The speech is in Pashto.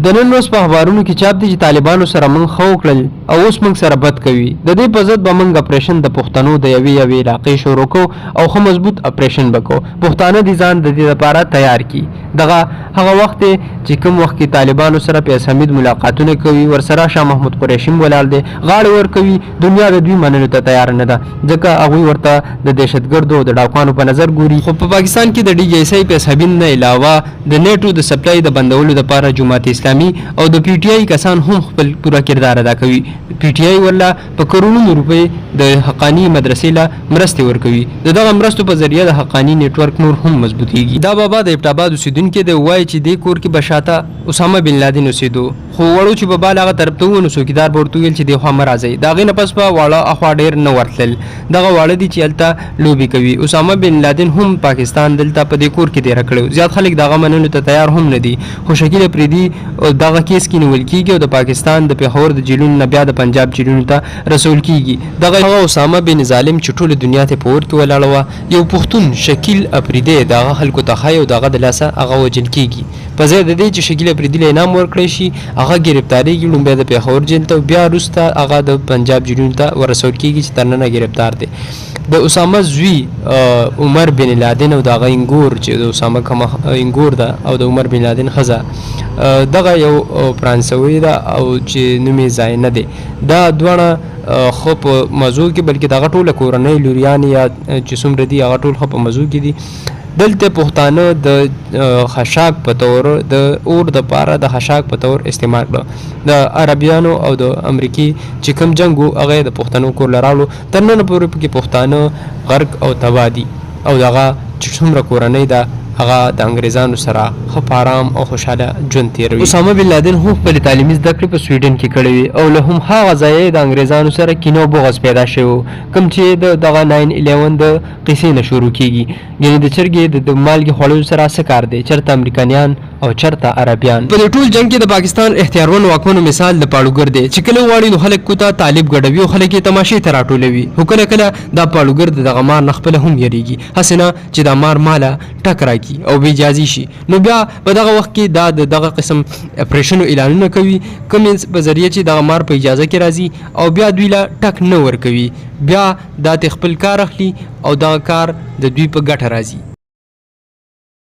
د نن ورځ په اخبارونو کې چاپ دي چې طالبانو سره موږ ښه وکړل او اوس موږ سره بد کوي. د دې په ضد به موږ اپریشن د پښتنو د یوې علاقې شروع کوو او ښه مضبوط اپریشن به کوو. پښتانه دې ځان د دې لپاره تیار کړي. دغه هغه وخت دی چې کوم وخت کې طالبانو سره پیاز حمید ملاقاتونه کوي، ورسره شاه محمود قریشي ولاړ دی، غاړه ورکوي. دنیا د دوی منلو ته تیار نه ده، ځکه هغوی ورته د دهشتګردو د ډاکوانو په نظر ګوري. خو په پاکستان کې د DJSI پیاز حمید نه علاوه د نیټو د سپلای د بندولو لپاره جماعت اسلامي او د PTI کسان هم خپل پوره کردار ادا کوي. PTI ورله په کروڑونو روپۍ د حقانی مدرسې له مرستې ورکوي. د دغه مرستو په ذریعه د حقانی نیټورک نور هم مضبوطیږي. دا بابا د ابټاباد اوسیدونکي دی، وایي چې دې کور کې به شاته اسامه بن لادن اوسېدو، خو وړو چې به بال هغه طرف ته ونو څوکیدار به ورته ویل چې دې خوا مه راځئ. د هغې نه پس به واړه اخوا ډېر نه ورتلل. دغه واړه دي چې هلته لوبې کوي. اسامه بن لادن هم پاکستان دلته په دې کور کې تېره کړی. زیات خلک د هغه منلو ته تیار هم نه دي، خو شکیل افریدي دغه کیس کې نیول کېږي او د پاکستان د پېښور د جیلونو نه بیا د پنجاب جیلونو ته رسول کېږي. دغه هغه اسامه بن ظالم چې ټوله دنیا ته په اور کې ولاړه وه، یو پښتون شکیل افریدی د هغه خلکو ته ښایي او د هغه د لاسه هغه وژل کېږي. په ځای د دې چې شکیل افریدي له انعام ورکړی شي، هغه ګرفتارېږي، لومبی د پېښور جیل ته، بیا وروسته هغه د پنجاب جیلونو ته ورسول کېږي چې تر ننه ګرفتار دی. د اسامه زوی عمر بن لادن او د هغه انګور چې د اسامه کومه انګور ده او د عمر بن لادن ښځه دغه یو فرانسوي ده او چې نوم یې ځای نه دی. دا دواړه ښه په مزو کې، بلکې دغه ټوله کورنۍ لوریانې یا چې څومره دي هغه ټول ښه په مزو کې دي. دلته پښتانه د خشاک په تور د اور د پاره د خشاک په تور استعمال کړه. د عربیانو او د امریکای چې کوم جنگ و هغه د پښتنو کور لراړو، تر نن پورې پکې پښتانه غرق او تباه دي او دغه چې څومره کورنۍ ده هغه د انګریزانو سره ښه په آرام او خوشحاله ژوند تېروي. اسامه بن لادن هم خپلې تعلیمي زده کړې په سویډن کې کړې وې او له هم هغه ځایه د انګریزانو سره کینه او بغض پیدا شوی و، کوم چې د دغه 9/11 د قصې نه شروع کېږي. یعنې د چرګې د مالګې خوړلو سره څه کار دی، چېرته امریکایان او چېرته عربیان. په دې ټول جنګ کې د پاکستان اختیارمن واکمنو مثال د پاړوګر دی چې کله وغواړي نو خلک کوته طالب ګډوي او خلک یې تماشې ته راټولوي. خو کله کله دا پاړوګر د دغه مار نه خپله هم یېرېږي، هسې نه چې دا مار ماله ټک راکړي او بې اجازې شي. نو بیا په دغه وخت کې دا د دغه قسم اپریشنو اعلانونه کوي، کومې په ذریعه چې دغه مار په اجازه کې راځي او بیا دوی له ټک نه ورکوي. بیا دا خپل کار اخلي او دغه کار د دوی په ګټه راځي.